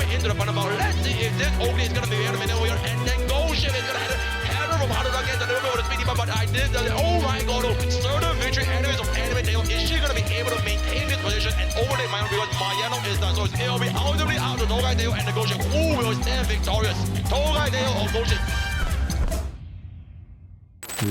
way into the final. Let's see if this Oakley is going to be able to maneuver here. And then Goshen is going to head from Haru against the little bit of the speedy, but I did the, oh my god, certain victory enemies of Anime Tail. Is she going to be able to maintain this position and overtake Mayano because Mayano is done? So it'll be ultimately out to Togai Tail and the Goshen. Who will stand victorious? Togai Tail or Goshen?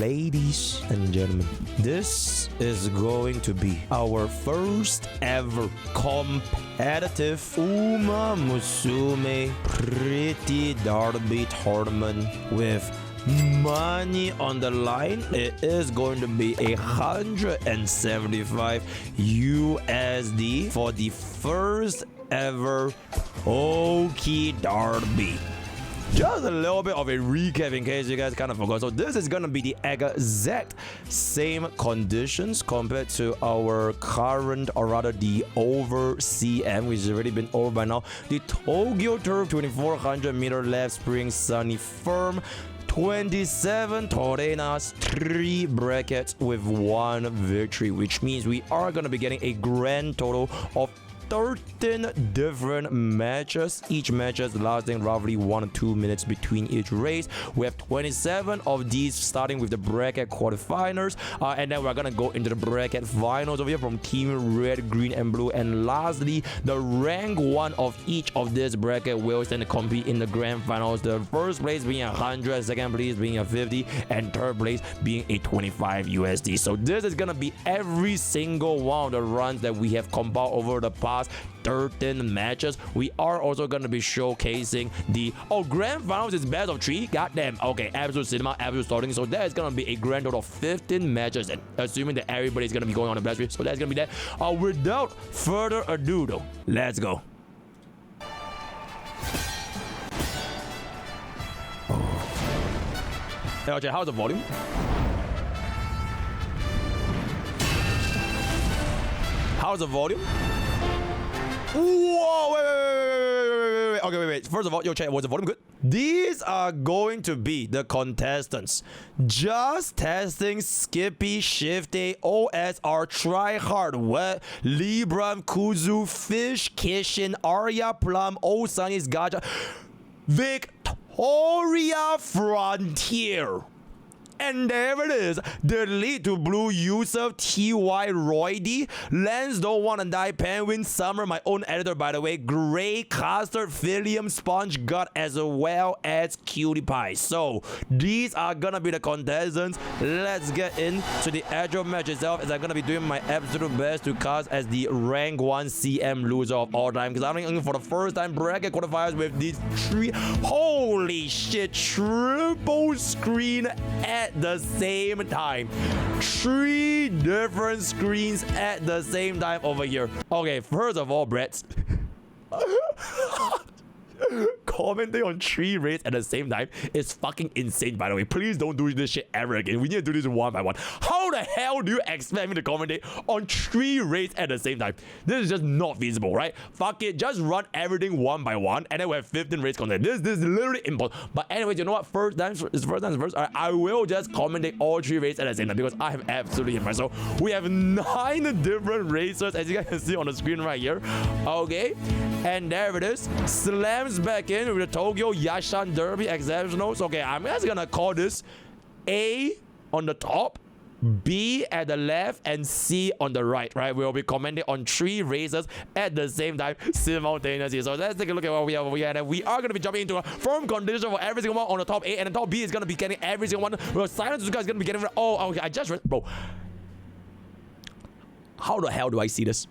Ladies and gentlemen, this is going to be our first ever competitive umamusume Pretty Derby tournament with money on the line. It is going to be 175 USD for the first ever Pokke Derby. Just a little bit of a recap in case you guys kind of forgot. So this is gonna be the exact same conditions compared to our current, or rather the over CM, which has already been over by now. The Tokyo Turf 2400 meter left spring sunny firm, 27 Torenas, 3 brackets with 1 victory, which means we are gonna be getting a grand total of 13 different matches, each matches lasting roughly 1 or 2 minutes between each race. We have 27 of these starting with the bracket quarterfinals, and then we're gonna go into the bracket finals over here from team red, green and blue, and lastly the rank 1 of each of this bracket will stand to compete in the grand finals, the first place being 100, second place being a 50, and third place being a 25 USD. So this is gonna be every single one of the runs that we have compiled over the past 13 matches. We are also going to be showcasing the grand finals is best of 3. Goddamn. Okay, absolute cinema, absolute starting. So that is going to be a grand total of 15 matches, and assuming that everybody is going to be going on the best 3. So that's going to be that. Without further ado though, let's go. Hey, okay, how's the volume? How's the volume? Whoa, wait. Okay, wait. First of all, yo, check, was the volume good? These are going to be the contestants. Just testing Skippy, Shifty, OSR, Tryhard, Wet, Libram, Kuzu, Fish, Kishin, Arya, Plum, Osanis, Gacha, Victoria Frontier. And there it is, the lead to blue Yusuf, TY, Roy D, Lance Don't Wanna Die, Penguin, Summer, my own editor by the way, Gray, Custard, Philium, Sponge Gut, as well as Cutie Pie. So these are gonna be the contestants. Let's get into the actual match itself, as I'm gonna be doing my absolute best to cast as the rank 1 CM loser of all time, because I'm doing for the first time bracket qualifiers with these 3, holy shit, triple screen at the same time. 3 different screens at the same time over here. Okay, first of all, Brett. Commenting on 3 raids at the same time is fucking insane, by the way. Please don't do this shit ever again. We need to do this one by one. How the hell do you expect me to commentate on 3 raids at the same time? This is just not feasible, right? Fuck it, just run everything one by one, and then we have 15 raids content. This is literally impossible. But anyways, you know what? First time is first. Alright, I will just commentate all 3 raids at the same time because I have absolutely impressed. So we have 9 different racers, as you guys can see on the screen right here. Okay, and there it is. Slams back in with the Tokyo Yashan Derby Exceptionals. Okay, I'm just gonna call this A on the top, B at the left, and C on the right, right? We'll be commenting on 3 races at the same time simultaneously. So let's take a look at what we have over here. And we are going to be jumping into a firm condition for every single one on the top A, and the top B is going to be getting every single one. Well, Silent Suzuka is going to be getting... Oh, okay, I just read... Bro. How the hell do I see this?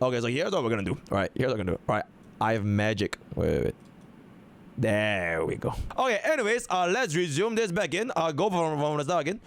Okay, so here's what we're gonna do. All right, here's what we're gonna do. All right, I have magic. Wait. There we go. Okay, anyways, let's resume this back in. Go from the start again.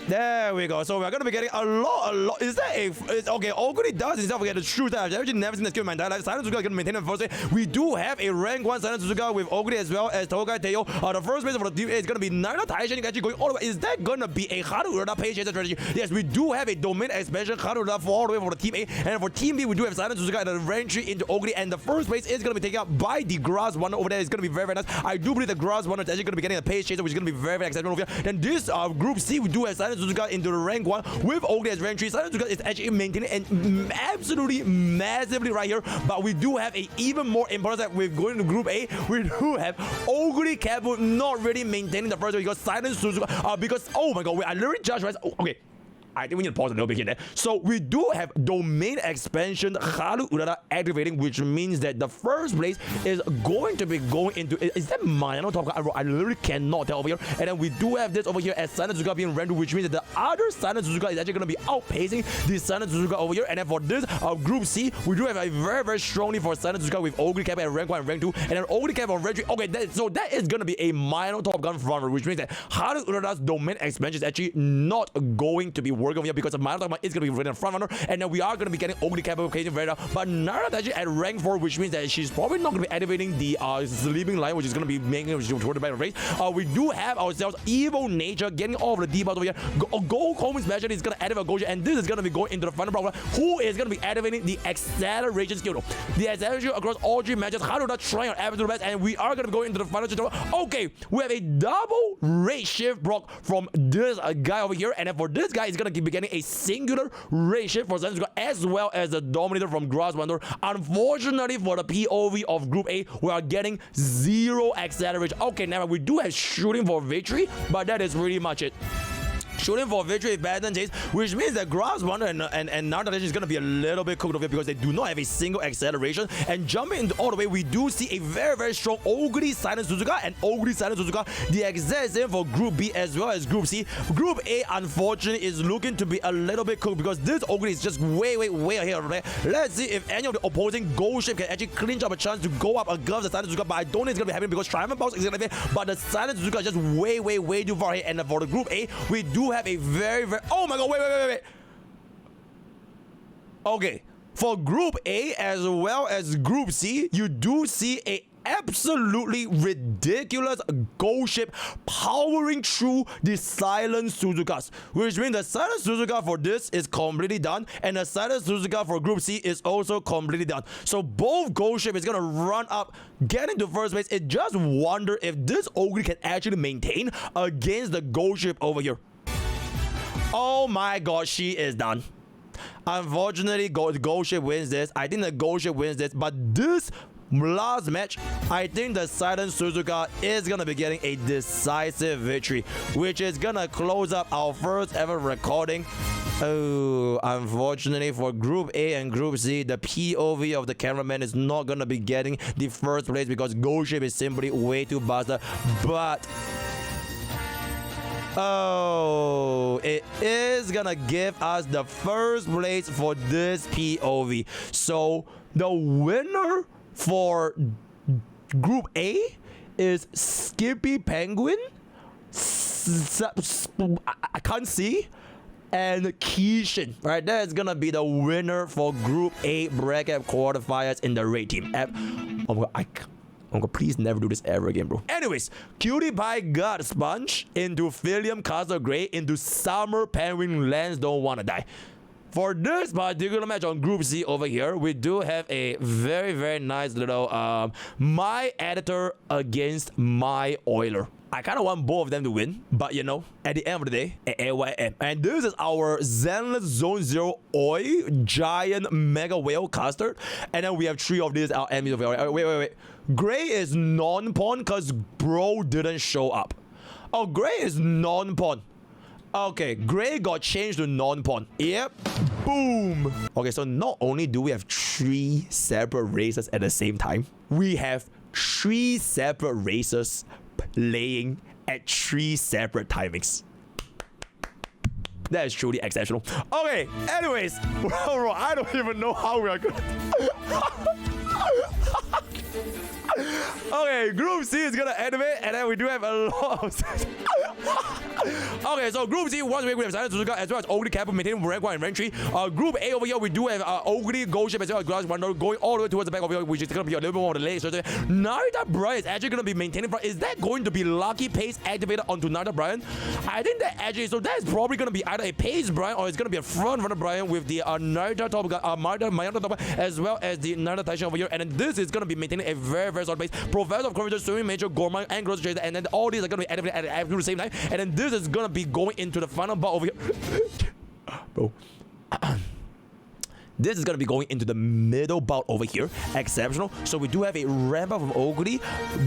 There we go. So we're gonna be getting a lot. Is that a... okay, Oguri does himself get the true type. I've actually never seen this skill in my entire life. Silent Suzuka is gonna maintain the first way. We do have a rank 1 Silent Suzuka with Oguri as well as Togai Teo. The first place for the team A is gonna be Naina Taishin actually going all the way. Is that gonna be a Haruura page strategy? Yes, we do have a domain expansion Haruura for all the way for the team A. And for team B, we do have Silent Suzuka at the rank 3 into Oguri. And the first place is gonna be taken up by the grass one over there. It's gonna be very very, very nice. I do believe the Grass Wonder is actually going to be getting a pace chaser, which is going to be very, very exceptional over here. Then this Group C, we do have Silent Suzuka into the rank 1 with Oakley as rank 3. Silent Suzuka is actually maintaining and absolutely massively right here. But we do have a even more important that we're going to Group A. We do have Oakley Capital not really maintaining the first one because Silent Suzuka because oh my god, wait, I literally judged right. Oh, okay. I think we need to pause a little bit here. There. So we do have domain expansion Haru Urara activating, which means that the first place is going to be going into. Is that mine? I literally cannot tell over here. And then we do have this over here as Silent Suzuka being rendered, which means that the other Silent Suzuka is actually going to be outpacing the Silent Suzuka over here. And then for this Group C, we do have a very, very strongly for Silent Suzuka with Ogre Cap at rank 1 and rank 2, and then Ogre Cap on rank 3. Okay, so that is going to be a minor Top Gun front, which means that Haru Urara's domain expansion is actually not going to be working over here because the minor Top Gun is going to be running front runner, and then we are going to be getting Ogre Cap application right now. But Nara actually at rank 4, which means that she's probably not going to be activating the sleeping line, which is going to be making her toward the back of the race. We do have ourselves Evil Nature getting all of the debuffs over here. Gold Home Special is going to activate Gojo, and this is going to be going into the final problem, who is going to be activating the acceleration skill. The acceleration across all 3 matches. Haruda trying our absolute best, and we are going to be going into the final tutorial. Okay, we have a double rate shift block from this guy over here, and then for this guy, he's going to be getting a singular rate shift for Silent Suzuka as well as the Dominator from Grass Wonder. Unfortunately for the POV of Group A, we are getting 0 acceleration. Okay, now we do have shooting for victory, but that is really much it. Shooting for victory is better than chase, which means that Grass Wonder and Naruto is going to be a little bit cooked over here because they do not have a single acceleration. And jumping into all the way, we do see a very, very strong Ogre Silent Suzuka and Ogre Silent Suzuka. The exact same for Group B as well as Group C. Group A, unfortunately, is looking to be a little bit cooked because this Ogre is just way ahead of there. Let's see if any of the opposing gold ship can actually clinch up a chance to go up against the Silent Suzuka, but I don't think it's going to be happening because Triumph Box is going to be there, but the Silent Suzuka is just way too far ahead. And for the Group A, we do have a very oh my god, wait. Okay, for Group A as well as Group C, you do see a absolutely ridiculous gold ship powering through the Silent Suzukas, which means the Silent Suzuka for this is completely done, and the Silent Suzuka for Group C is also completely done. So both gold ship is gonna run up, get into first place. It just wonder if this Ogre can actually maintain against the gold ship over here. Oh my god, she is done. Unfortunately, gold ship wins this. I think the gold ship wins this, but this last match, I think the Silent Suzuka is gonna be getting a decisive victory, which is gonna close up our first ever recording. Oh, unfortunately for Group A and Group C, the POV of the cameraman is not gonna be getting the first place because gold ship is simply way too bastard. But oh, it is gonna give us the first place for this POV. So the winner for Group A is Skippy Penguin. I can't see. And Kishin. Right, that is gonna be the winner for Group A bracket qualifiers in the raid team. Oh my god, oh god, please never do this ever again, bro. Anyways, Cutie Pie got Sponge into Philium Castle Grey into Summer Penguin Lands Don't Wanna Die. For this particular match on Group C over here, we do have a very nice little my editor against my Oiler. I kind of want both of them to win, but you know, at the end of the day, AYM. And this is our Zenless Zone 0 Oi Giant Mega Whale Custard. And then we have 3 of these our enemies over here. Wait. Gray is non-pawn because bro didn't show up. Oh, Gray is non-pawn. Okay, Gray got changed to non-pawn. Yep. Boom. Okay, so not only do we have 3 separate races at the same time, we have 3 separate races playing at 3 separate timings. That is truly exceptional. Okay, anyways, bro, I don't even know how we are going Okay, Group C is gonna activate, and then we do have a lot of okay, so Group C, once we have Silent Suzuka as well as Ogre Capital maintaining rank 1 and rank 3. Group A over here, we do have Ogre Gold Ship as well as Grass Wonder going all the way towards the back over here, which is gonna be a little bit more delayed. So Narita Brian is actually gonna be maintaining front. Is that going to be Lucky Pace activated onto Narita Brian? I think that actually, so that is probably gonna be either a Pace Brian or it's gonna be a front runner Brian with the Narita top Mayata top as well as the Narita Taishan over here, and then this is gonna be maintaining maintaining a very, very solid pace. Professor of Courage, Swimming Major, Gourmand, and Grocery Trader, and then all these are going to be activated at the same time. And then this is going to be going into the final bout over here. Bro. This is going to be going into the middle bout over here. Exceptional. So we do have a ramp up from Oguri.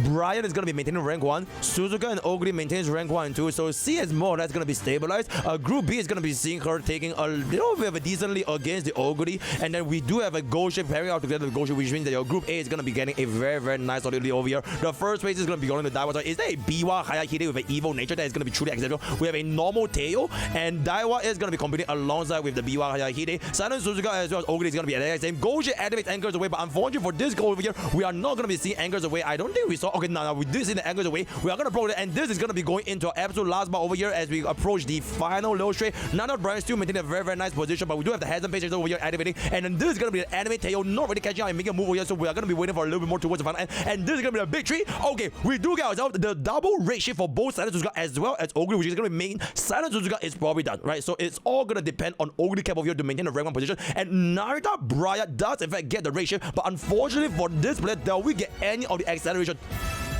Brian is going to be maintaining rank 1. Suzuka and Oguri maintains rank 1 and 2. So C is more or less going to be stabilized. Group B is going to be seeing her taking a little bit of a decently against the Oguri. And then we do have a Go Ship pairing out together with Go Ship, which means that your Group A is going to be getting a very, very nice solid lead over here. The first race is going to be going to Daiwa. So is there a Biwa Hayahide with an evil nature that is going to be truly exceptional? We have a normal tail. And Daiwa is going to be competing alongside with the Biwa Hayahide. Silent Suzuka as well as Oguri is going to be at the same. Go Ship activates anchors away, but unfortunately for this goal over here, we are not going to be seeing anchors away. I don't think we saw. Okay, no, we did see the anchors away. We are going to approach it, and this is going to be going into our absolute last bar over here as we approach the final low straight. None of Brian still maintaining a very, very nice position, but we do have the heads and faces over here activating, and then this is going to be an anime tail, not really catching out and making a move over here, so we are going to be waiting for a little bit more towards the final end, and this is going to be a big tree. Okay, we do get ourselves the double rate shift for both Silent Suzuka as well as Oguri, which is going to mean Silent Suzuka is probably done, right? So it's all going to depend on Oguri cap over here to maintain the rank 1 position, and Narita Brian does in fact get the rate shift, but unfortunately for this player, do we get any of the acceleration?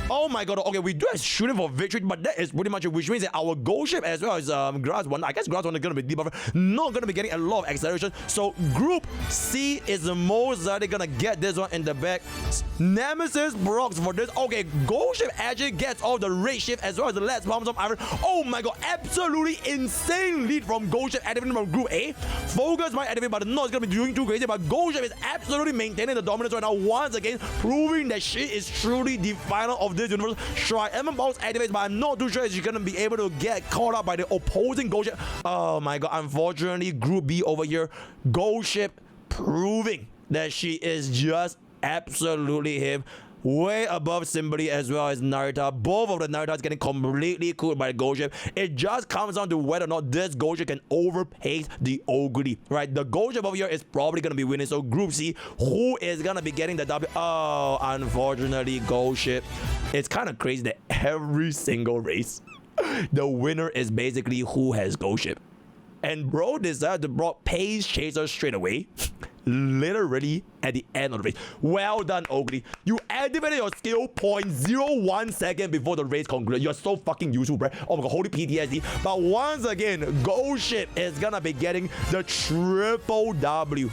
Oh my god, okay, we do have shooting for victory, but that is pretty much it, which means that our goal ship as well as Grass 1, I guess Grass 1 is going to be debuffer, not going to be getting a lot of acceleration. So Group C is the most likely going to get this one in the back. Nemesis Brox for this. Okay, goal ship actually gets all the rate shift as well as the last palms of iron. Oh my god, absolutely insane lead from goal ship activating from Group A. Focus might activate, but not going to be doing too crazy, but goal ship is absolutely maintaining the dominance right now, once again, proving that she is truly the final of this universe. Sure, Emma Bounce activates, but I'm not too sure if she's gonna be able to get caught up by the opposing Gold Ship. Oh my god, unfortunately, Group B over here, Gold Ship proving that she is just absolutely him. Way above Simbali as well as Narita. Both of the Naritas getting completely cooled by the Gold Ship. It just comes down to whether or not this Gold Ship can overpace the Oguri. Right? The Gold Ship over here is probably going to be winning. So Group C, who is going to be getting the W? Oh, unfortunately, Gold Ship. It's kind of crazy that every single race, the winner is basically who has Gold Ship. And bro decided to brought Pace Chaser straight away. Literally at the end of the race. Well done, Oguri. You activated your skill 0.01 second before the race concluded. You're so fucking useful, bro. Oh my god, holy PTSD. But once again, Gold Ship is gonna be getting the triple W.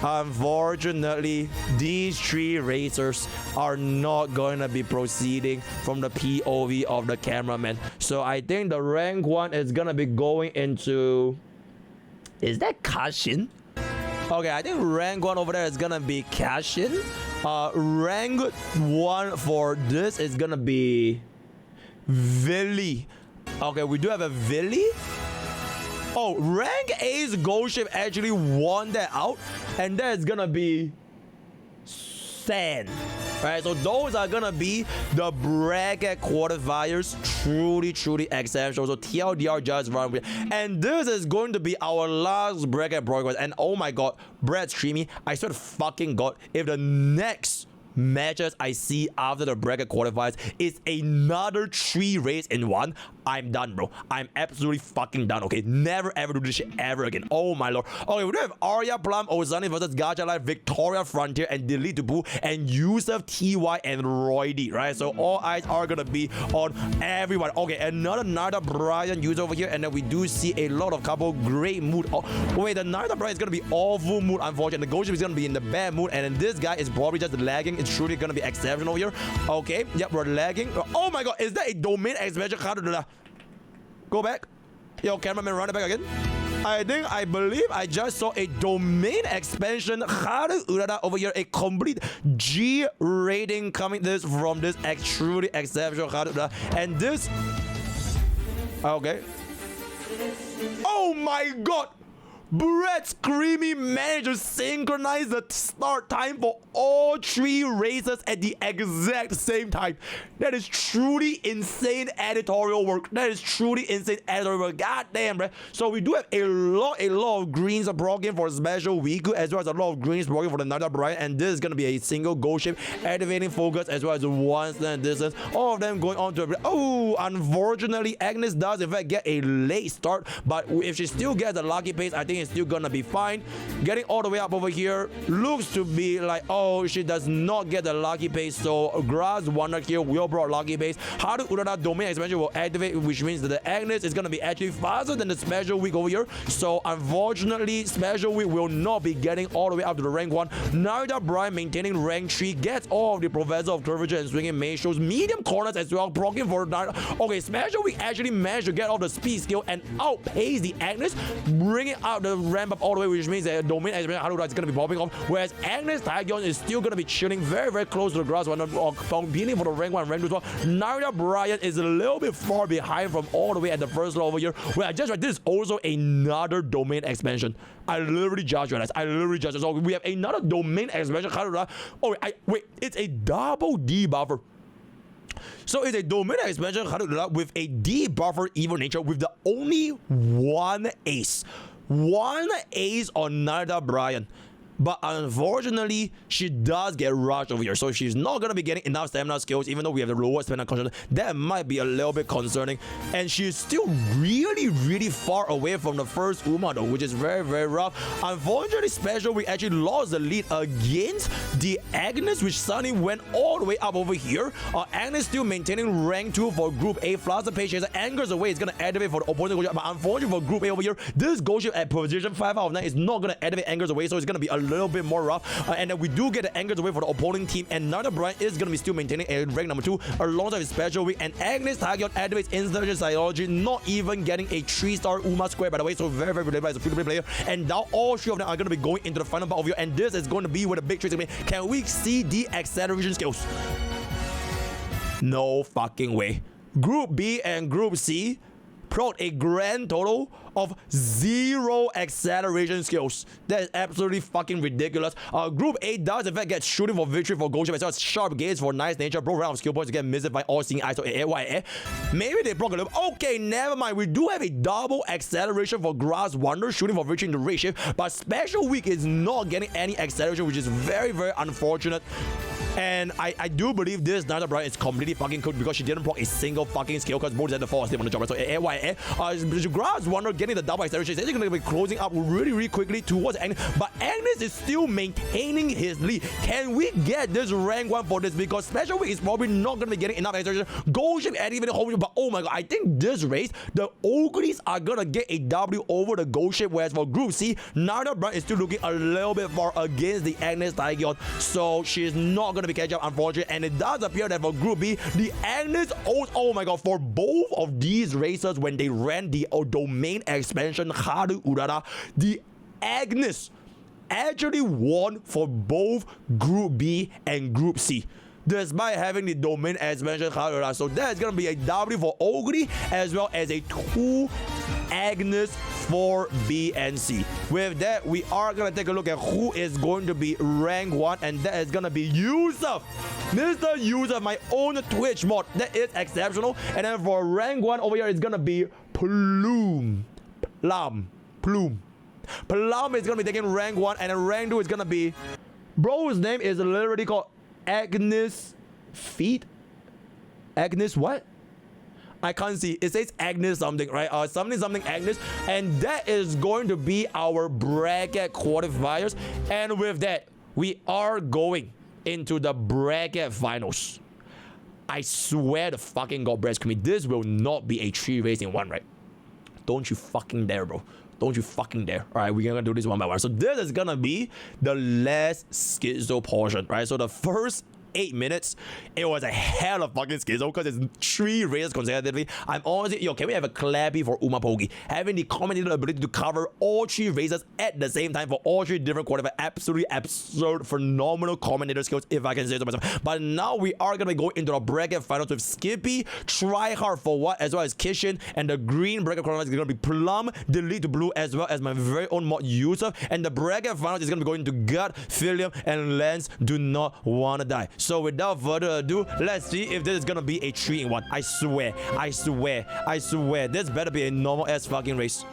Unfortunately, these three racers are not going to be proceeding from the POV of the cameraman. So I think the rank 1 is going to be going into... Is that Kashin? Okay, I think rank 1 over there is going to be Kashin. Rank 1 for this is going to be... Vili. Okay, we do have a Vili. Oh, rank A's Gold Ship actually won that out, and that's gonna be Sand. Right, so those are gonna be the bracket qualifiers. Truly exceptional. So TLDR just run with, and this is going to be our last bracket broadcast. And oh my god, Brad Streamy, I swear to fucking god, if the next matches I see after the bracket qualifiers is another 3 race in 1, I'm done, bro. I'm absolutely fucking done, okay? Never ever do this shit ever again. Oh my lord. Okay, we do have Arya Plum, Ozani versus Gacha Life, Victoria Frontier, and Delete Boo, and Yusuf, TY, and Roy D, right? So all eyes are gonna be on everyone. Okay, another Narda Brian user over here, and then we do see a lot of couple great mood. Oh, wait, the Narda Brian is gonna be awful mood, unfortunately. The Ghost is gonna be in the bad mood, and then this guy is probably just lagging. It's truly gonna be exceptional here. Okay, yep, we're lagging. Oh my god, is that a domain expansion card? Go back. Yo, cameraman, run it back again. I believe I just saw a domain expansion over here, a complete G rating coming this from this truly exceptional and this. Okay. Oh my god. Brett Screamy managed to synchronize the start time for all 3 races at the exact same time. That is truly insane editorial work. God damn, bro. So we do have a lot of greens broken for special week, as well as a lot of greens broken for the Nada Brian. And this is going to be a single goal ship activating focus, as well as one stand distance. All of them going on to unfortunately, Agnes does in fact get a late start, but if she still gets a lucky pace, I think everything is still gonna be fine. Getting all the way up over here looks to be like, oh, she does not get the lucky pace. So Grass Wonder here will brought lucky pace. Haru Urara domain expansion will activate, which means that the Agnes is gonna be actually faster than the special week over here. So unfortunately, special week will not be getting all the way up to the rank 1. Narita Brian maintaining rank 3 gets all of the Professor of Curvature and Swinging Maze shows medium corners as well, proccing for Narita. Okay, special week actually managed to get off the speed skill and outpace the Agnes, bringing out the ramp up all the way, which means that domain expansion Haru is gonna be popping off, whereas Agnes Taigon is still gonna be chilling very, very close to the Grass Wonder, competing for the rank 1 and rank 2 as well. Narita Brian is a little bit far behind from all the way at the first level over here, where I just read this is also another domain expansion. I literally just realized. So we have another domain expansion. Oh, wait, it's a double debuffer. So it's a domain expansion with a debuffer evil nature with the only one ace. One ace on Narita Brian. But unfortunately, she does get rushed over here. So she's not going to be getting enough stamina skills, even though we have the lower stamina concentration. That might be a little bit concerning. And she's still really, really far away from the first Uma though, which is very, very rough. Unfortunately, special we actually lost the lead against the Agnes, which suddenly went all the way up over here. Agnes still maintaining rank 2 for Group A. Fluster Page has angers away. It's going to activate for the opponent. But unfortunately for Group A over here, this Go Ship at position 5 out of 9 is not going to activate angers away. So it's going to be a little bit more rough, and then we do get the angers away for the opponent team, and Narita Brian is going to be still maintaining a rank number 2 alongside his special week, and Agnes Taigon activates Insurgent Psychology, not even getting a 3-star Uma square by the way, so very, very relatable as a free-to-play player. And now all 3 of them are going to be going into the final part of you, and this is going to be where the big trick is going to be. Can we see the acceleration skills? No fucking way. Group B and Group C brought a grand total of 0 acceleration skills. That is absolutely fucking ridiculous. Group A does in fact get shooting for victory for Gold Ship as well as sharp gaze for nice nature. Bro round of skill points to get missed by all seeing eyes. So maybe they broke a little. Okay, never mind. We do have a double acceleration for Grass Wonder, shooting for victory in the race shift, but special week is not getting any acceleration, which is very, very unfortunate. And I do believe this Narita Brian is completely fucking cooked because she didn't proc a single fucking skill because both had to fall asleep on the job. So Grass Wonder getting the double acceleration is actually going to be closing up really, really quickly towards Agnes. But Agnes is still maintaining his lead. Can we get this rank 1 for this? Because special week is probably not going to be getting enough acceleration. Gold Ship and even home, but oh my god, I think this race, the Ogres are going to get a W over the Gold Ship, whereas for Group C, Narita Brian is still looking a little bit far against the Agnes Taigon. So she's not going to be catch up, unfortunately, and it does appear that for Group B, the Agnes oh my god, for both of these races when they ran the domain expansion Haru Urara, the Agnes actually won for both Group B and Group C, despite having the domain expansion Haru. So that's gonna be a W for Ogre as well as a 2 Agnes for B and C. With that, we are gonna take a look at who is going to be rank 1, and that is gonna be Yusuf. Mr. Yusuf, my own Twitch mod. That is exceptional. And then for rank 1 over here, it's gonna be Plume. Plume is gonna be taking rank 1, and then rank 2 is gonna be, bro's name is literally called Agnes Feet. Agnes what? I can't see. It says Agnes something, right? Something Agnes. And that is going to be our bracket qualifiers. And with that, we are going into the bracket finals. I swear to fucking God, Breast Creamy, this will not be a 3 race in 1, right? Don't you fucking dare, bro. Don't you fucking dare. Alright, we're gonna do this one by one. So this is gonna be the last schizo portion, right? So the first 8 minutes, it was a hell of fucking schizo because it's 3 races consecutively. I'm honestly, can we have a clappy for UmaPokke? Having the commentator ability to cover all 3 races at the same time for all 3 different qualifiers. Absolutely absurd, phenomenal commentator skills, if I can say so myself. But now we are gonna go into the bracket finals with Skippy, Try Hard for What, as well as Kishin, and the green bracket qualifiers is gonna be Plum, Delete to Blue, as well as my very own mod Yusuf. And the bracket finals is gonna be going to Gut, Philium, and Lance Do Not Wanna Die. So without further ado, let's see if this is gonna be a 3 in 1. I swear. This better be a normal ass fucking race.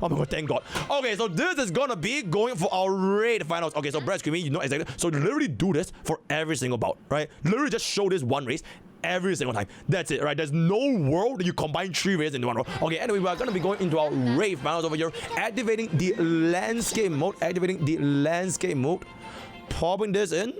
Oh my god, thank god. Okay, so this is gonna be going for our raid finals. Okay, so Brad Screaming, you know exactly. So literally do this for every single bout, right? Literally just show this one race. every single time. That's it, right? There's no world that you combine 3 raids into one row. Okay, anyway, we're gonna be going into our raid finals over here, activating the landscape mode, popping this in.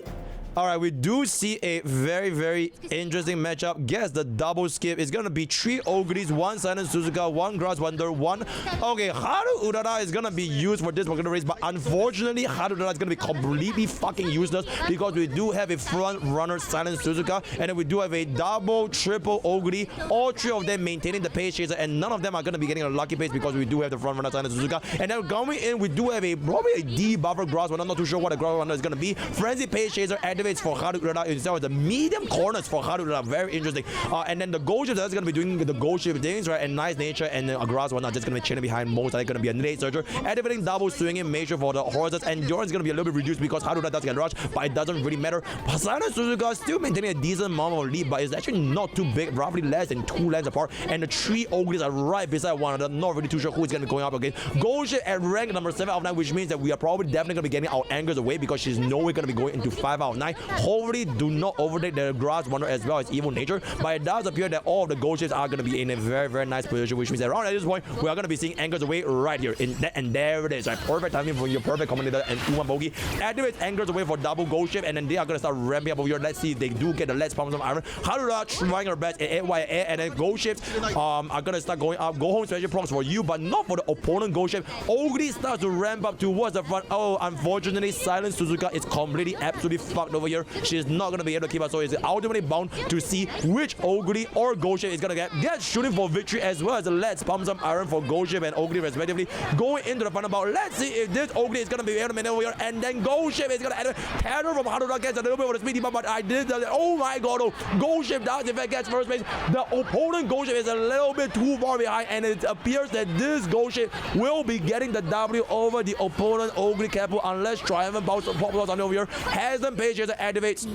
All right, we do see a very, very interesting matchup. Guess the double skip is gonna be 3 Ogres, 1 Silent Suzuka, 1 Grass Wonder, 1. Okay, Haru Urara is gonna be used for this particular race, but unfortunately, Haru Urara is gonna be completely fucking useless because we do have a front runner Silent Suzuka, and then we do have a double, triple Ogre, all 3 of them maintaining the pace chaser, and none of them are gonna be getting a lucky pace because we do have the front runner Silent Suzuka. And then going in, we do have probably a debuffer Grass Wonder. I'm not too sure what the Grass Wonder is gonna be. Frenzy pace chaser activates for Haru Urara instead of the medium corners for Haru Urara. Very interesting. And then the gold shift that's going to be doing the gold shift things, right? And nice nature, and then a grass one are just going to be chilling behind. Most likely going to be a late searcher. Activating double swinging major for the horses. Endurance is going to be a little bit reduced because Haru Urara does get rushed, but it doesn't really matter. Silent Suzuka still maintaining a decent amount of lead, but it's actually not too big, roughly less than 2 lengths apart. And the 3 ogres are right beside one another. Not really too sure who is going to be going up again. Gold shift at rank number 7 out of 9, which means that we are probably definitely going to be getting our angers away because she's nowhere going to be going into 5 out of 9. Hopefully, do not overtake the Grass Wonder as well as Evil Nature, but it does appear that all of the gold shifts are going to be in a very, very nice position, which means that around at this point, we are going to be seeing Anchors Away right here. And there it is, right? Perfect timing for your perfect commentator and UmaPokke. Activates Anchors Away for double gold shift, and then they are going to start ramping up over here. Let's see if they do get the Let's Pump some iron. Harura trying her best in AYA, and then gold shifts are going to start going up. Go home special prompts for you, but not for the opponent gold shift. Ogre starts to ramp up towards the front. Oh, unfortunately, Silent Suzuka is completely, absolutely fucked over here. She is not going to be able to keep us, so it's ultimately bound to see which Ogre or Gold Shift is going to get shooting for victory, as well as the Let's Pump some iron for Gold Shift and Ogre respectively. Going into the final bout, let's see if this Ogre is going to be able to maneuver here, and then Gold Shift is going to add a terror from Harura, gets a little bit of a speedy bump, but I did that. Oh my god, oh, Gold Shift does in fact gets first place. The opponent Gold Shift is a little bit too far behind, and it appears that this Gold Shift will be getting the W over the opponent Ogre Capo unless Triumphant Bounce pops out over here. Has them page as it activates.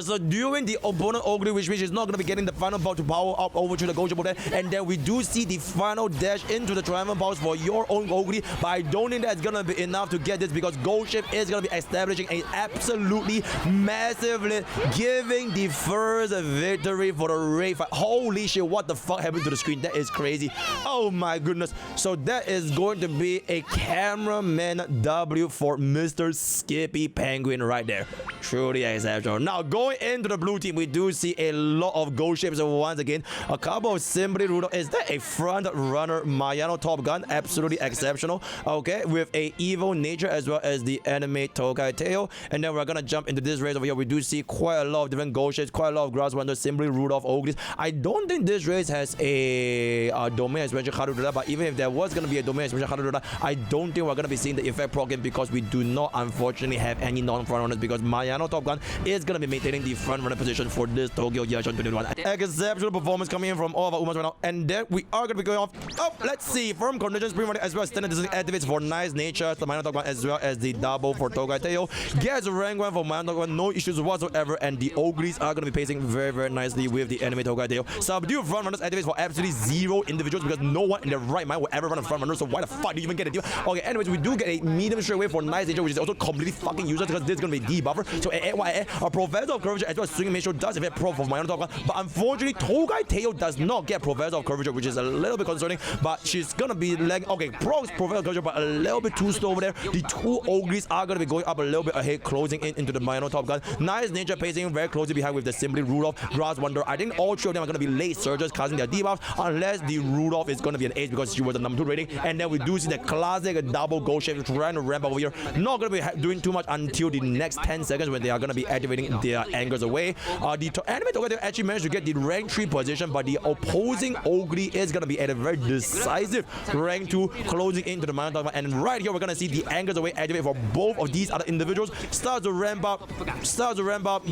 So during the opponent Ogre, which is not going to be getting the final bout to power up over to the Gold Shift, and then we do see the final dash into the Triumphant Bounce for your own Ogre, but I don't think that's going to be enough to get this because Gold Shift is going to be establishing a absolutely massive lead, giving the first victory for the raid fight. Holy shit, what the fuck happened to the screen? That is crazy. Oh my goodness. So that is going to be a cameraman W for Mr. Skippy Penguin right there. Truly exceptional. Now, going into the blue team, we do see a lot of gold ships once again. A couple of Simply Rudolph. Is that a front runner Mayano Top Gun? Absolutely exceptional. Okay, with a Evil Nature as well as the anime Tokai Tail. And then we're gonna jump into this race over here. We do see quite a lot of different gold ships, quite a lot of Grass Wonder, Simply Rudolph Ogres. I don't think this race has a domain expansion Harudura, but even if there was gonna be a domain expansion Harudura, I don't think we're gonna be seeing the effect proc because we do not unfortunately have any non-front runners because Mayano Top Gun is gonna be maintaining the front runner position for this Tokyo Year 2021. Exceptional performance coming in from all of our Umas right now, and then we are gonna be going off. Oh, let's see. Firm conditions, pretty much as well as standard activates for nice nature, the Mayano Top Gun as well as the double for Tokai Tail. Gets rank 1 for Mayano Top Gun, no issues whatsoever, and the Ogres are gonna be pacing very, very nicely with the anime Tokai Tail. Subdue front runners activates for absolutely 0 individuals because no one in their right mind will ever run a front runner, so why the fuck do you even get it? Okay, anyways, we do get a medium straight away for nice nature, which is also completely fucking useless because this is gonna be debuffer. So a Professor of Curvature as well as Swinging Mission does have a pro for Mayano Top Gun, but unfortunately Tokai Tail does not get Professor of Curvature, which is a little bit concerning, but she's gonna be lagging. Okay, Professor of Curvature, but a little bit too slow over there. The 2 Ogres are gonna be going up a little bit ahead, closing in into the Mayano Top Gun. Nice nature pacing very closely behind with the Simply Rudolph, Grass Wonder. I think all 3 of them are gonna be late surgers casting their debuffs unless the Rudolph is gonna be an ace because she was the number 2 rating. And then we do see the classic double gold shape trying to ramp over here. Not gonna be doing too much until the next 10 seconds when they are gonna be activating their angers away. The anime Tokai actually managed to get the rank 3 position, but the opposing Ogre is gonna be at a very decisive rank 2, closing into the Mayano Top Gun. And right here we're gonna see the angers away activate for both of these other individuals. Starts to ramp up,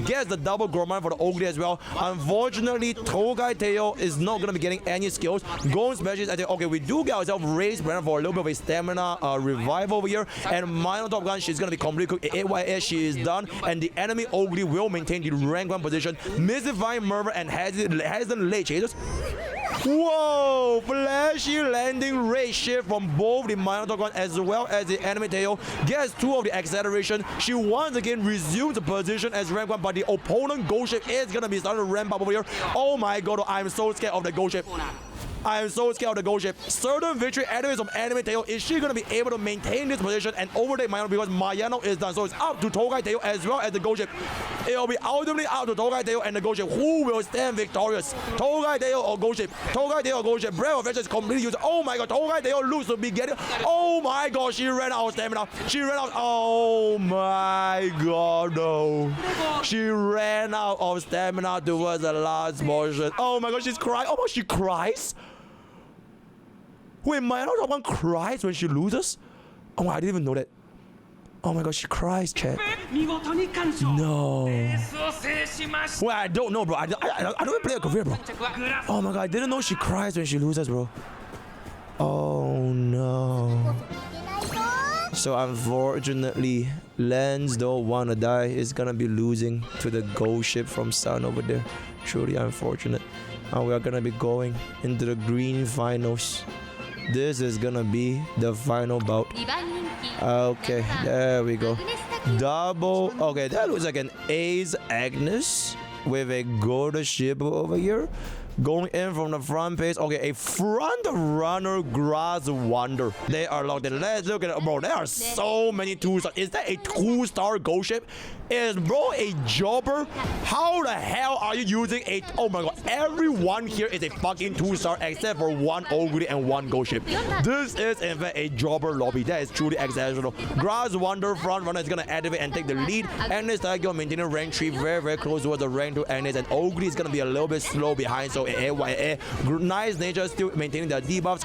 gets the double Gorman for the Ogre as well. Unfortunately, Tokai Tail is not gonna be getting any skills. Going specials, I think, okay, we do get ourselves raised Brandon for a little bit of a stamina revival over here. And Mayano Top Gun, she's gonna be completely cooked. AYS, she is done, and the enemy Ogre will maintain the rank 1 position, mystifying Murmur and has them late chasers. Whoa! Flashy landing rate shift from both the Minato as well as the enemy tail. Gets 2 of the acceleration. She once again resumes the position as rank 1, but the opponent ghost ship is gonna be starting to ramp up over here. Oh my god, I'm so scared of the ghost ship. I am so scared of the ghost ship. Certain victory enemies from enemy tail. Is she gonna be able to maintain this position and overtake Mayano because Mayano is done? So it's up to Tokai tail as well as the ghost ship. It'll be ultimately up to Tokai tail and the ghost ship. Who will stand victorious? Tokai tail or ghost ship? Tokai tail or ghost ship? Breath of Vengeance is completely used. Oh my god, Tokai tail looks to be getting. Oh my god, she ran out of stamina. She ran out. Oh my god, no. She ran out of stamina towards the last portion. Oh my god, she's crying. Oh my, she cries. Wait, Mayano one cries when she loses? Oh, I didn't even know that. Oh my god, she cries, chat. No. Wait, I don't know, bro. I don't even play a career, bro. Oh my god, I didn't know she cries when she loses, bro. Oh no. So unfortunately, Lens don't wanna die. Is gonna be losing to the ghost ship from Sun over there. Truly unfortunate. And we are gonna be going into the green finals. This is gonna be the final bout. Okay, there we go. Double. Okay, that looks like an Ace Agnes with a gold ship over here. Going in from the front page. Okay, a front runner Grass Wonder. They are locked in. Let's look at it. Bro, there are so many 2-star. Is that a 2-star ghost ship? Is bro a jobber? How the hell are you using a... Oh my god, everyone here is a fucking 2-star except for one Ogre and one ghost ship. This is in fact a jobber lobby. That is truly exceptional. Grass Wonder front runner is gonna activate and take the lead. Agnes Tiger maintaining rank 3 very close towards the rank 2 Agnes, and Ogre is gonna be a little bit slow behind. So nice nature still maintaining the debuffs.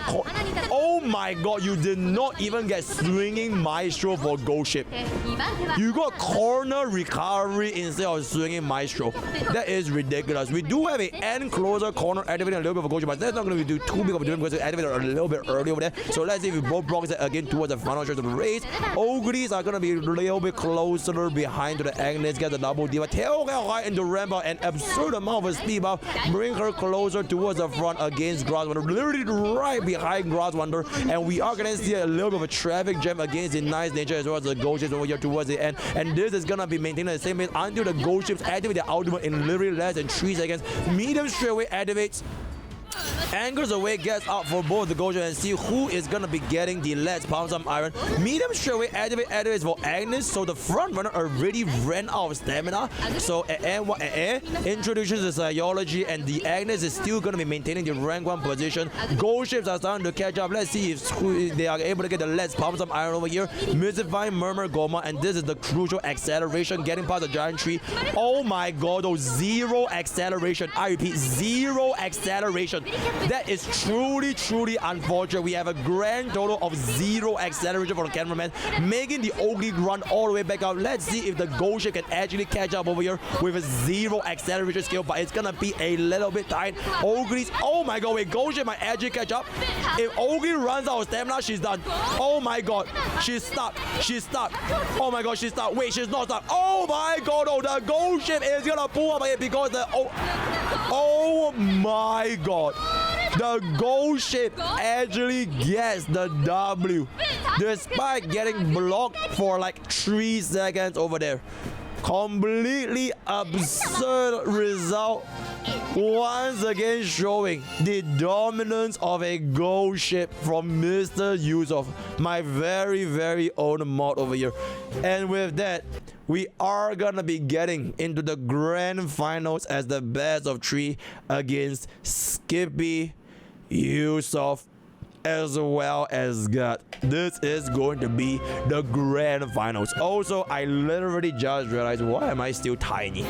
Oh my god, you did not even get swinging maestro for ghost ship. You got corner recovery instead of swinging maestro. That is ridiculous. We do have a end closer corner activating a little bit of a ghost ship, but that's not going to do too big of a difference because it's activated a little bit early over there. So let's see if we both blocks it again towards the final stretch of the race. Ogres are going to be a little bit closer behind to the Agnes. Get the double diva. Tail right into ramp up, an absurd amount of speed buff. Bring her closer towards the front against Grass Wonder. Literally right behind Grass Wonder. And we are going to see a little bit of a traffic jam against the nice nature as well as the ghost ships over here towards the end. And this is going to be maintaining the same pace until the ghost ships activate their ultimate in literally less than 3 seconds. Medium straightaway activates. Angles away, gets out for both the ghost and see who is gonna be getting the Let's Pound Some Iron. Medium straightaway activates for Agnes. So the front runner already ran out of stamina. So introduces the Psychology, and the Agnes is still gonna be maintaining the rank 1 position. Ghost ships are starting to catch up. Let's see if they are able to get the Let's Pound Some Iron over here. Mystifying Murmur Goma, and this is the crucial acceleration getting past the giant tree. Oh my god, oh, 0 acceleration. I repeat, 0 acceleration. That is truly unfortunate. We have a grand total of 0 acceleration for the cameraman, making the Ogre run all the way back out. Let's see if the ghost ship can actually catch up over here with a 0 acceleration skill, but it's gonna be a little bit tight. Ogres, oh my god, wait, ghost ship might actually catch up. If Ogre runs out of stamina, she's done. Oh my god, she's stuck. She's stuck. Oh my god, she's stuck. Wait, she's not stuck. Oh my god, oh, the ghost ship is gonna pull up again because the... Oh my god. The ghost ship actually gets the W despite getting blocked for like 3 seconds over there. Completely absurd result. Once again showing the dominance of a ghost ship from Mr. Yusuf, my very own mod over here. And with that, we are gonna be getting into the grand finals as the best of 3 against Skippy, Yusuf, as well as God. This is going to be the grand finals. Also, I literally just realized, why am I still tiny?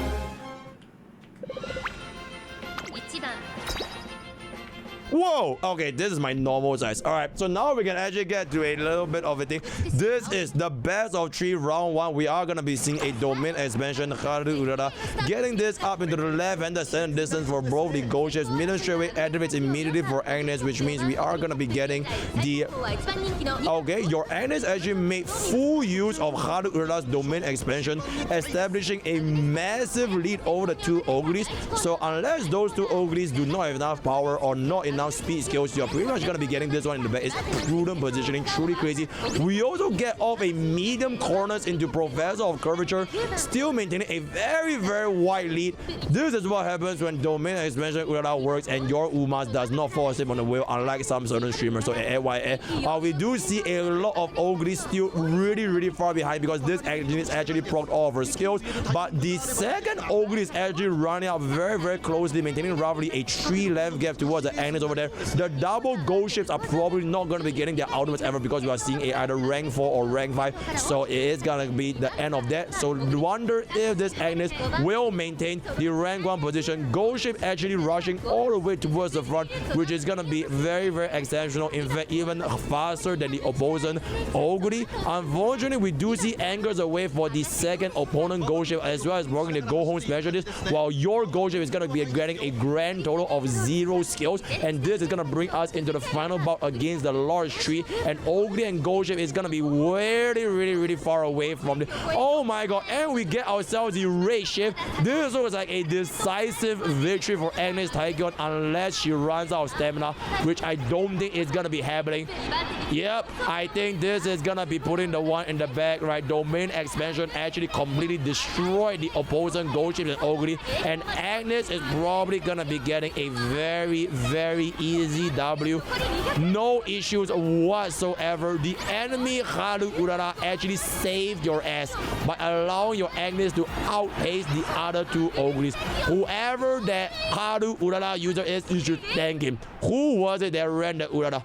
Whoa! Okay, this is my normal size. Alright, so now we can actually get to a little bit of a thing. This is the best of 3 round 1. We are gonna be seeing a domain expansion. Haru Urara getting this up into the left and the center distance for both the gold ships. Middle straightaway activates immediately for Agnes, which means we are gonna be getting the. Okay, your Agnes actually made full use of Haru Urara's domain expansion, establishing a massive lead over the 2 ogres. So unless those 2 ogres do not have enough power or not enough speed skills, you're pretty much gonna be getting this one in the back. It's prudent positioning, truly crazy. We also get off a medium corners into Professor of Curvature, still maintaining a very, very wide lead. This is what happens when domain expansion Urara works and your Umas does not fall asleep on the wheel, unlike some certain streamers. So we do see a lot of ogres still really far behind because this is actually procced all of her skills. But the second ogre is actually running up very closely, maintaining roughly a 3 left gap towards the Agnes over there. The double gold ships are probably not going to be getting their ultimates ever because we are seeing either rank 4 or rank 5. So it is going to be the end of that. So wonder if this Agnes will maintain the rank 1 position. Gold ship actually rushing all the way towards the front, which is going to be very exceptional. In fact, even faster than the opposing ogre. Unfortunately, we do see angers away for the second opponent gold ship as well as working the go home specialist, while your gold ship is going to be getting a grand total of 0 skills, and this is going to bring us into the final bout against the large tree, and ogre and gold ship is going to be really far away from the. Oh my god, and we get ourselves the raid shift. This looks like a decisive victory for Agnes Taekyon unless she runs out of stamina, which I don't think is going to be happening. Yep, I think this is going to be putting the one in the back, right? Domain expansion actually completely destroyed the opposing gold ships and ogre, and Agnes is probably going to be getting a very easy W. No issues whatsoever. The enemy Haru Urara actually saved your ass by allowing your Agnes to outpace the other 2 ogres. Whoever that Haru Urara user is, you should thank him. Who was it that ran the Urara?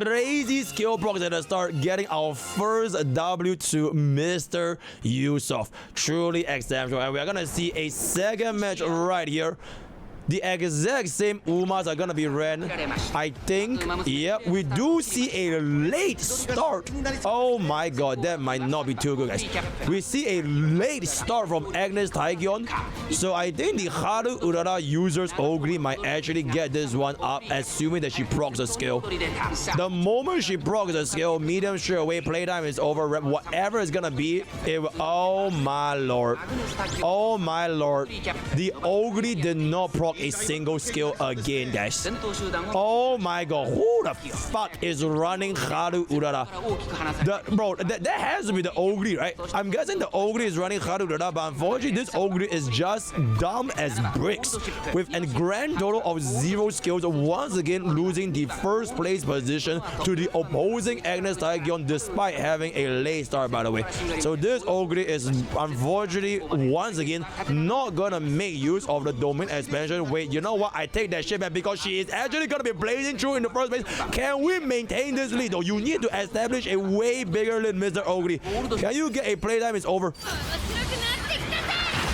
Crazy skill procs at the start, getting our first W to Mr. Yusuf. Truly exceptional. And we are gonna see a second match right here. The exact same Umas are gonna be ran, I think. Yep, we do see a late start. Oh my god, that might not be too good, guys. We see a late start from Agnes Taekyon. So I think the Haru Urara users ogre might actually get this one up, assuming that she procs a skill. The moment she procs a skill, medium straight away, playtime is over. Whatever it's gonna be, oh my lord. Oh my lord. The ogre did not proc a single skill again, guys. Oh my god, who the fuck is running Haru Urara? Bro, that has to be the ogre, right? I'm guessing the ogre is running Haru Urara, but unfortunately this ogre is just dumb as bricks with a grand total of 0 skills, once again losing the first place position to the opposing Agnes Taekyon despite having a late start, by the way. So this ogre is unfortunately once again not gonna make use of the domain expansion. Wait, you know what? I take that shit back because she is actually gonna be blazing through in the first place. Can we maintain this lead though? You need to establish a way bigger lead, Mr. Ogre. Can you get a playtime? It's over.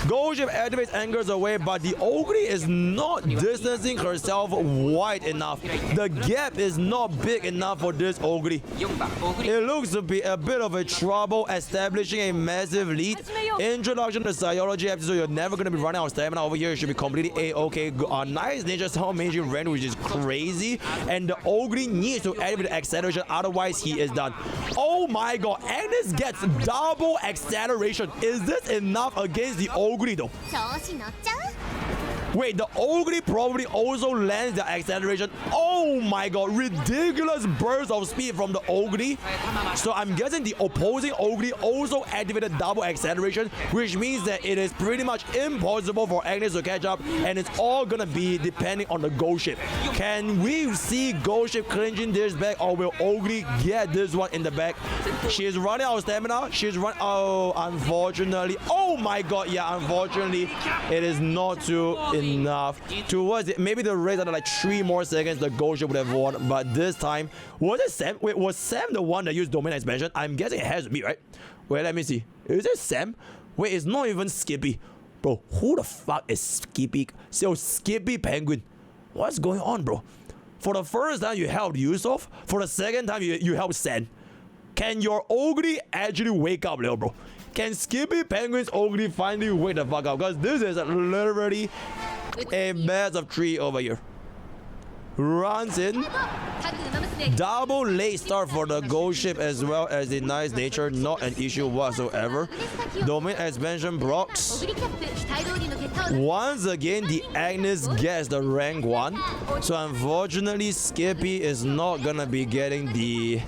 Gold ship activates angers away, but the ogre is not distancing herself wide enough. The gap is not big enough for this ogre. It looks to be a bit of a trouble establishing a massive lead. Introduction to Psychology episode, you're never going to be running out of stamina over here. It should be completely a-okay. Nice ninja sound major rend, which is crazy. And the ogre needs to activate the acceleration, otherwise he is done. Oh my god, Agnes gets double acceleration. Is this enough against the ogre though? Wait, the ogre probably also lands the acceleration. Oh my god, ridiculous burst of speed from the ogre. So I'm guessing the opposing ogre also activated double acceleration, which means that it is pretty much impossible for Agnes to catch up, and it's all gonna be depending on the gold ship. Can we see gold ship clinching this back, or will ogre get this one in the back? She is running out of stamina. She's running. Oh, unfortunately. Oh my god, yeah, unfortunately, it is not too enough. Towards it, maybe the race under like 3 more seconds, the gold ship would have won. But this time, was it Sam? Wait, was Sam the one that used domain expansion? I'm guessing it has to be, right? Wait, let me see. Is it Sam? Wait, it's not even Skippy. Bro, who the fuck is Skippy? So Skippy Penguin. What's going on, bro? For the first time, you helped Yusuf. For the second time, you helped Sen. Can your Ogre actually wake up, little bro? Can Skippy Penguin's Ogre finally wake the fuck up? Because this is literally a massive tree over here. Runs in. Double late start for the ghost ship as well as the nice nature. Not an issue whatsoever. Domain expansion blocks. Once again, the Agnes gets the rank 1. So unfortunately, Skippy is not gonna be getting the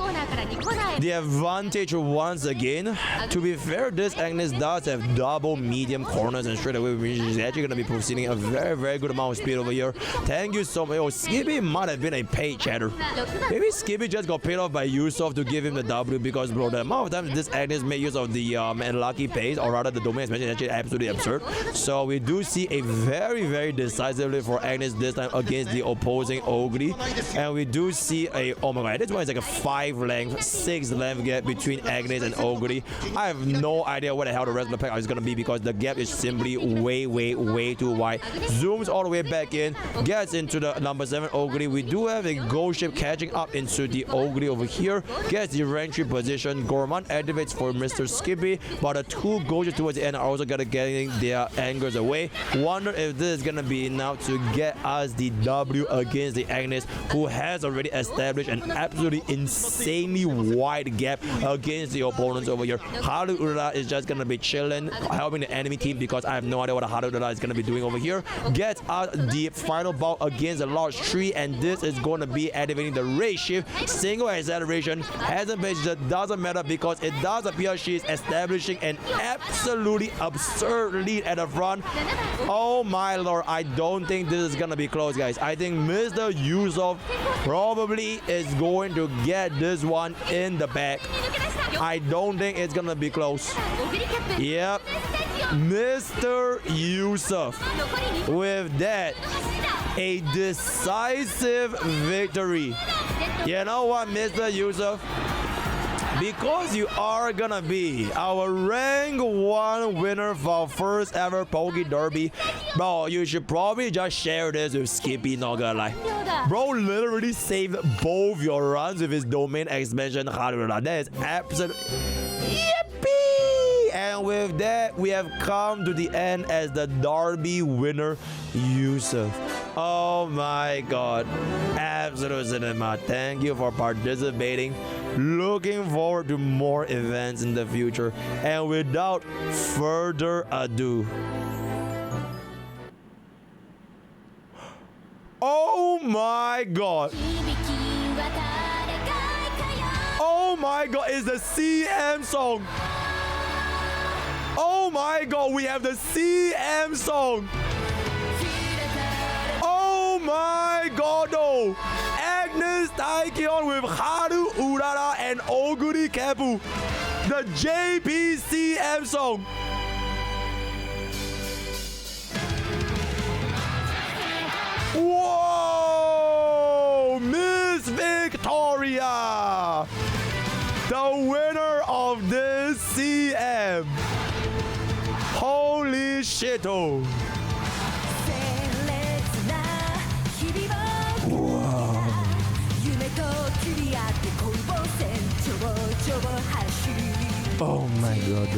advantage once again. To be fair, this Agnes does have double medium corners and straight away she's actually gonna be proceeding a very good amount of speed over here. Thank you so much. Oh, Skippy might have been a paid chatter. Maybe Skippy just got paid off by Yusuf to give him the W because, bro, the amount of times this Agnes made use of the unlucky pays, or rather the domain expansion, is actually absolutely absurd. So we do see a very decisively for Agnes this time against the opposing Ogre. And we do see a, oh my god, this one is like a 5 length, 6 length gap between Agnes and Ogre. I have no idea what the hell the rest of the pack is going to be because the gap is simply way too wide. Zooms all the way back in, gets into the number 7 Ogre. We do have a ghost ship catching up into the Ogre over here. Gets the entry position. Gourmand activates for Mr. Skippy, but the 2 ghost ships towards the end are also gonna getting their angers away. Wonder if this is gonna be enough to get us the W against the Agnes, who has already established an absolutely insanely wide gap against the opponents over here. Haru Urara is just gonna be chilling, helping the enemy team because I have no idea what Haru Urara is gonna be doing over here. Gets us the final bout against the large tree, and this is going to be activating the ray shift. Single acceleration hasn't been, just doesn't matter because it does appear she is establishing an absolutely absurd lead at the front. Oh my lord, I don't think this is gonna be close, guys. I think Mr. Yusuf probably is going to get this one in the back. I don't think it's gonna be close. Yep, Mr. Yusuf with that, a decisive victory. You know what, Mr. Yusuf? Because you are gonna be our rank 1 winner for our first ever Pokke Derby, bro, you should probably just share this with Skippy, not gonna lie. Bro literally saved both your runs with his domain expansion. That is absolute yippee! And with that, we have come to the end as the Derby winner, Yusuf. Oh my god, absolute cinema. Thank you for participating. Looking forward to more events in the future. And without further ado, oh my god, oh my god, it's the CM song. Oh my god, we have the CM song. Oh my god, no. Agnes Taikyon with Haru Urara and Oguri Kepu. The JPCM song. Whoa! Miss Victoria! The winner of this CM. Holy shit, oh. Oh my god.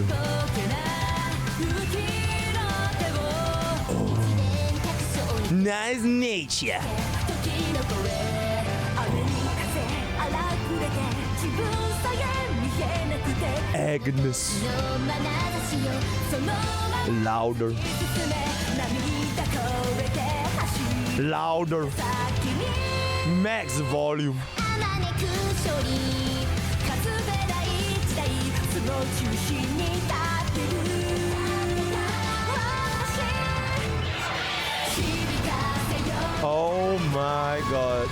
Oh. Nice nature. Agnes. Louder. Louder. Max volume. Oh my god.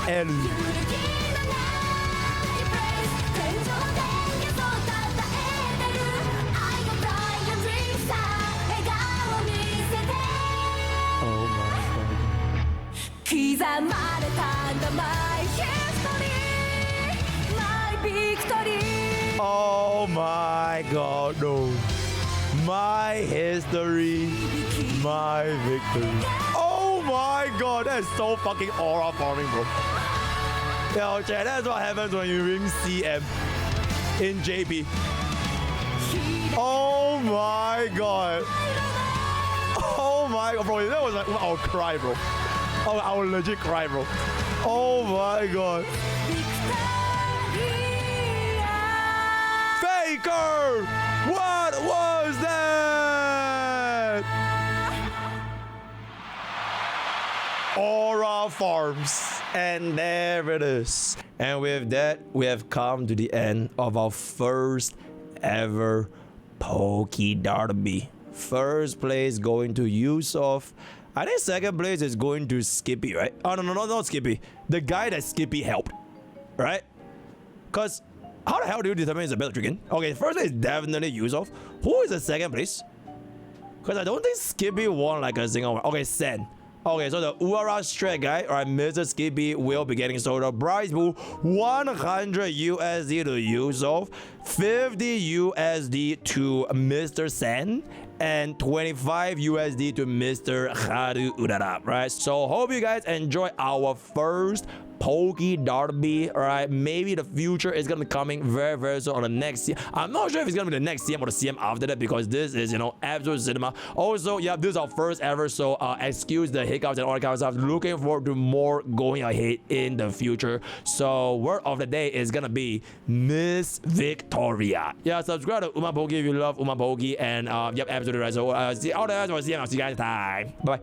And my history, my victory. Oh my god, no. My history, my victory. Oh my god, that's so fucking aura forming, bro. Yo, chat, that's what happens when you ring CM in JP. Oh my god. Oh my god, bro. That was like, I'll cry, bro. Oh, I will legit cry, bro. Oh my god. Faker! What was that? Aura Farms. And there it is. And with that, we have come to the end of our first ever Pokke Derby. First place going to Yusuf. I think second place is going to Skippy, right? Oh, no, not Skippy. The guy that Skippy helped, right? Because how the hell do you determine it's a better chicken? Okay, first place is definitely Yusuf. Who is the second place? Because I don't think Skippy won like a single one. Okay, Sen. Okay, so the Uara strat guy, right, Mr. Skippy will be getting sold. The prize pool, 100 USD to Yusuf, 50 USD to Mr. Sen, and 25 USD to Mr. Haru Urara, right? So hope you guys enjoy our first Pokke Derby, right? Maybe the future is gonna be coming very, very soon on the next CM. I'm not sure if it's gonna be the next CM or the CM after that because this is, you know, absolute cinema. Also, yeah, this is our first ever, so excuse the hiccups and all that kind of stuff. Looking forward to more going ahead in the future. So word of the day is gonna be Miss Victoria. Yeah, subscribe to UmaPokke if you love UmaPokke, and yep, absolutely right. So see all the guys, I'll see you guys next time. Bye.